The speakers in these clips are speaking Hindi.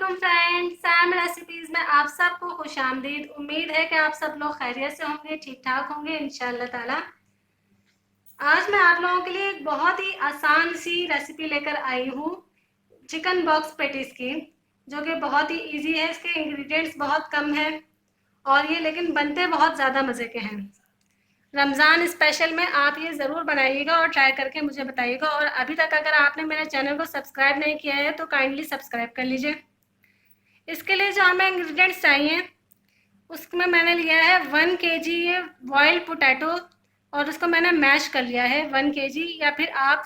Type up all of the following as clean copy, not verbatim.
वालेकुम फ्रेंड्स, सैम रेसिपीज़ में आप सबको खुशामदीद। उम्मीद है कि आप सब लोग खैरियत से होंगे, ठीक ठाक होंगे इंशाअल्लाह ताला। आज मैं आप लोगों के लिए एक बहुत ही आसान सी रेसिपी लेकर आई हूँ चिकन बॉक्स पैटीज़ की, जो कि बहुत ही इजी है। इसके इंग्रेडिएंट्स बहुत कम है और ये लेकिन बनते बहुत ज़्यादा मज़े के हैं। रमज़ान स्पेशल में आप ये ज़रूर बनाइएगा और ट्राई करके मुझे बताइएगा। और अभी तक अगर आपने मेरे चैनल को सब्सक्राइब नहीं किया है तो काइंडली सब्सक्राइब कर लीजिए। इसके लिए जो हमें इंग्रेडिएंट्स चाहिए उसमें मैंने लिया है 1 kg ये बॉइल्ड पोटैटो और उसको मैंने मैश कर लिया है 1 kg, या फिर आप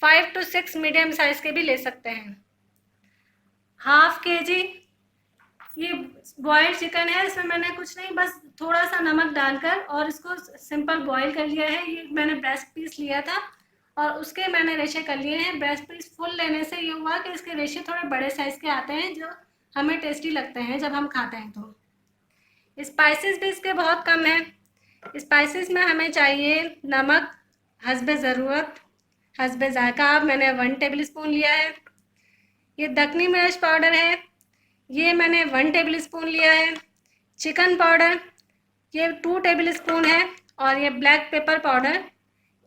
5 to 6 मीडियम साइज़ के भी ले सकते हैं। हाफ kg ये बॉइल्ड चिकन है, इसमें मैंने कुछ नहीं बस थोड़ा सा नमक डालकर और इसको सिंपल बॉईल कर लिया है। ये मैंने ब्रेस्ट पीस लिया था और उसके मैंने रेशे कर लिए हैं। ब्रेस्ट पीस फुल लेने से ये हुआ कि इसके रेशे थोड़े बड़े साइज़ के आते हैं जो हमें टेस्टी लगते हैं जब हम खाते हैं। तो स्पाइसेस भी इसके बहुत कम हैं। स्पाइसेस में हमें चाहिए नमक हस्बे ज़रूरत, हस्बे ज़ायका मैंने 1 टेबल स्पून लिया है। ये दखनी मिर्च पाउडर है, ये मैंने 1 टेबल स्पून लिया है। चिकन पाउडर ये 2 टेबल स्पून है और ये ब्लैक पेपर पाउडर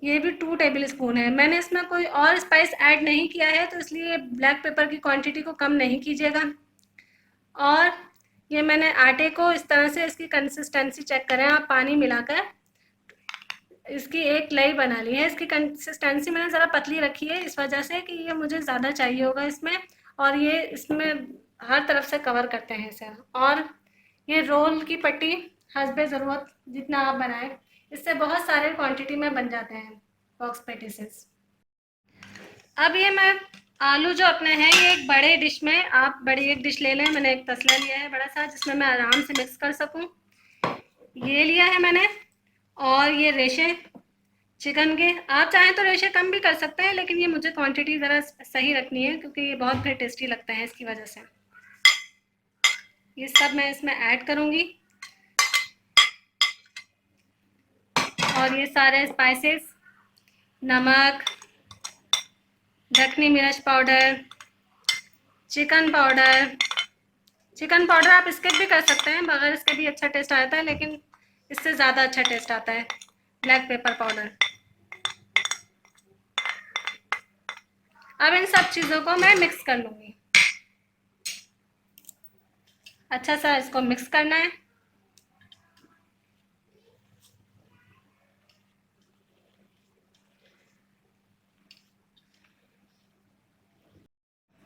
ये भी 2 टेबल स्पून है। मैंने इसमें कोई और स्पाइस ऐड नहीं किया है तो इसलिए ब्लैक पेपर की क्वांटिटी को कम नहीं कीजिएगा। और ये मैंने आटे को इस तरह से इसकी कंसिस्टेंसी चेक करें आप, पानी मिलाकर इसकी एक लई बना ली है। इसकी कंसिस्टेंसी मैंने ज़रा पतली रखी है इस वजह से कि ये मुझे ज़्यादा चाहिए होगा इसमें, और ये इसमें हर तरफ से कवर करते हैं इसे। और ये रोल की पट्टी हस्बे ज़रूरत जितना आप बनाएं, इससे बहुत सारे क्वांटिटी में बन जाते हैं बॉक्स पैटीसेस। अब ये मैं आलू जो अपने हैं ये एक बड़े डिश में, आप बड़ी एक डिश ले लें। मैंने एक तसला लिया है बड़ा सा जिसमें मैं आराम से मिक्स कर सकूं, ये लिया है मैंने। और ये रेशे चिकन के, आप चाहें तो रेशे कम भी कर सकते हैं लेकिन ये मुझे क्वांटिटी ज़रा सही रखनी है क्योंकि ये बहुत फिर टेस्टी लगता है इसकी वजह से। ये सब मैं इसमें ऐड करूँगी और ये सारे स्पाइसेस, नमक, दखनी मिर्च powder, chicken powder. Chicken powder आप स्किप भी कर सकते हैं, बगैर इसके भी अच्छा टेस्ट आता है लेकिन इससे ज़्यादा अच्छा टेस्ट आता है। Black pepper powder. अब इन सब चीज़ों को मैं मिक्स कर लूँगी। अच्छा सा इसको मिक्स करना है।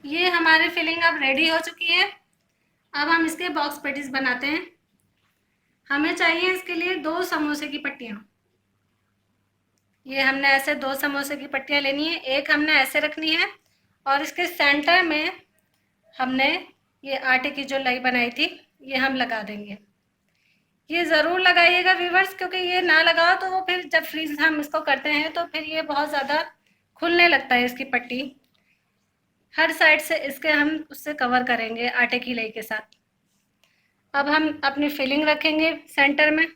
ये हमारी फिलिंग अब रेडी हो चुकी है। अब हम इसके बॉक्स पैटीज बनाते हैं। हमें चाहिए इसके लिए 2 समोसे की पट्टियाँ। ये हमने ऐसे 2 समोसे की पट्टियाँ लेनी है, एक हमने ऐसे रखनी है और इसके सेंटर में हमने ये आटे की जो लई बनाई थी ये हम लगा देंगे। ये ज़रूर लगाइएगा व्यूवर्स, क्योंकि ये ना लगाओ तो वो फिर जब फ्रीज हम इसको करते हैं तो फिर ये बहुत ज़्यादा खुलने लगता है इसकी पट्टी। हर साइड से इसके हम उससे कवर करेंगे आटे की लई के साथ। अब हम अपनी फिलिंग रखेंगे सेंटर में।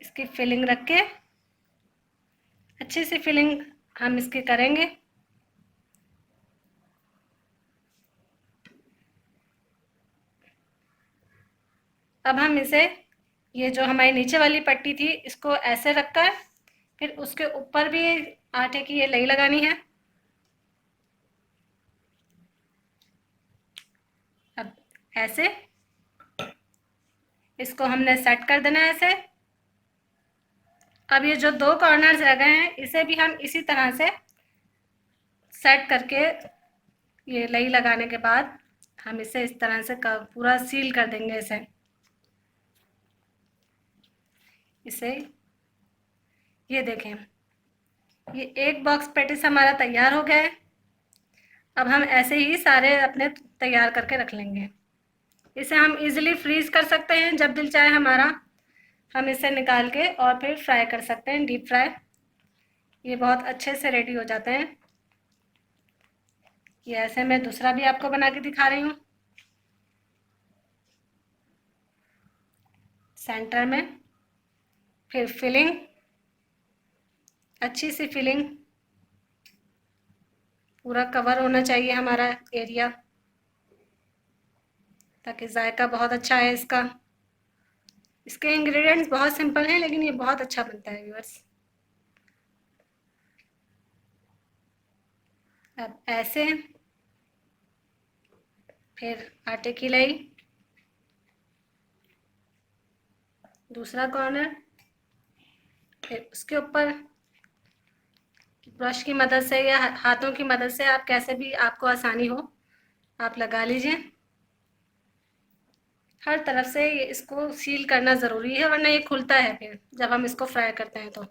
इसकी फिलिंग रख के अच्छी सी फिलिंग हम इसकी करेंगे। अब हम इसे, ये जो हमारी नीचे वाली पट्टी थी इसको ऐसे रखकर फिर उसके ऊपर भी आटे की ये लई लगानी है। अब ऐसे इसको हमने सेट कर देना है ऐसे। अब ये जो 2 कॉर्नर्स रह गए हैं इसे भी हम इसी तरह से सेट करके, ये लई लगाने के बाद हम इसे इस तरह से पूरा सील कर देंगे इसे। ये देखें, ये एक बॉक्स पैटीस हमारा तैयार हो गया है। अब हम ऐसे ही सारे अपने तैयार करके रख लेंगे। इसे हम इजीली फ्रीज कर सकते हैं, जब दिल चाहे हमारा हम इसे निकाल के और फिर फ्राई कर सकते हैं, डीप फ्राई। ये बहुत अच्छे से रेडी हो जाते हैं। ये ऐसे मैं दूसरा भी आपको बना के दिखा रही हूँ। सेंटर में फिर फिलिंग, अच्छी सी फिलिंग। पूरा कवर होना चाहिए हमारा एरिया, ताकि जायका बहुत अच्छा है इसका। इसके इंग्रेडिएंट्स बहुत सिंपल हैं, लेकिन ये बहुत अच्छा बनता है व्यूअर्स। अब ऐसे, फिर आटे की लाई, दूसरा कॉर्नर, फिर उसके ऊपर ब्रश की मदद से या हाथों की मदद से, आप कैसे भी आपको आसानी हो आप लगा लीजिए। हर तरफ से इसको सील करना ज़रूरी है, वरना ये खुलता है फिर जब हम इसको फ्राई करते हैं तो।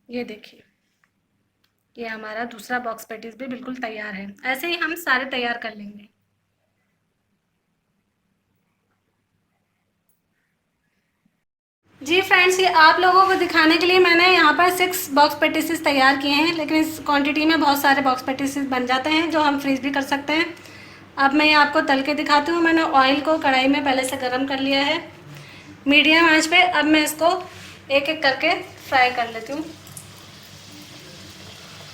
ये देखिए, ये हमारा दूसरा बॉक्स पैटीज भी बिल्कुल तैयार है। ऐसे ही हम सारे तैयार कर लेंगे। जी फ्रेंड्स, ये आप लोगों को दिखाने के लिए मैंने यहाँ पर 6 बॉक्स पैटीसेस तैयार किए हैं, लेकिन इस क्वांटिटी में बहुत सारे बॉक्स पैटीसेस बन जाते हैं जो हम फ्रीज भी कर सकते हैं। अब मैं ये आपको तल के दिखाती हूँ। मैंने ऑयल को कढ़ाई में पहले से गर्म कर लिया है मीडियम आंच पे। अब मैं इसको एक एक करके फ्राई कर लेती हूँ।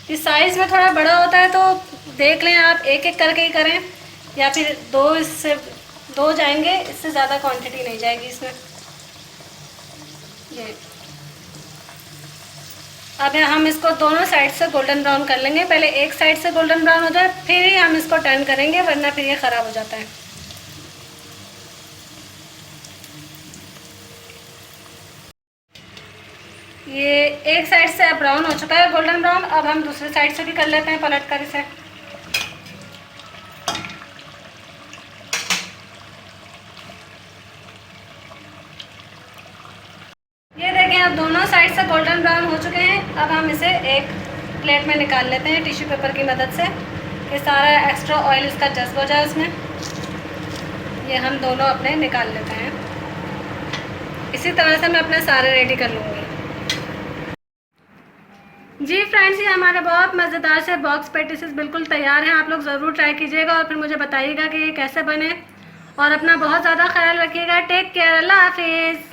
इस साइज़ में थोड़ा बड़ा होता है तो देख लें आप, एक एक करके ही करें, या फिर दो जाएंगे, इससे ज़्यादा क्वांटिटी नहीं जाएगी इसमें। ये अब हम इसको दोनों साइड से गोल्डन ब्राउन कर लेंगे। पहले एक साइड से गोल्डन ब्राउन हो जाए फिर ही हम इसको टर्न करेंगे, वरना फिर ये ख़राब हो जाता है। ये एक साइड से ब्राउन हो चुका है, गोल्डन ब्राउन। अब हम दूसरे साइड से भी कर लेते हैं पलट कर इसे। ये देखें, अब दोनों साइड से गोल्डन ब्राउन हो चुके हैं। अब हम इसे एक प्लेट में निकाल लेते हैं टिश्यू पेपर की मदद से, कि सारा एक्स्ट्रा ऑयल इसका जज्ब हो जाए उसमें। ये हम दोनों अपने निकाल लेते हैं। इसी तरह से मैं अपने सारे रेडी कर लूँगी। जी फ्रेंड्स, ये हमारे बहुत मज़ेदार से बॉक्स पैटीसेस बिल्कुल तैयार हैं। आप लोग ज़रूर ट्राई कीजिएगा और फिर मुझे बताइएगा कि ये कैसे बने। और अपना बहुत ज़्यादा ख्याल रखिएगा। टेक केयर, अल्लाह हाफिज़।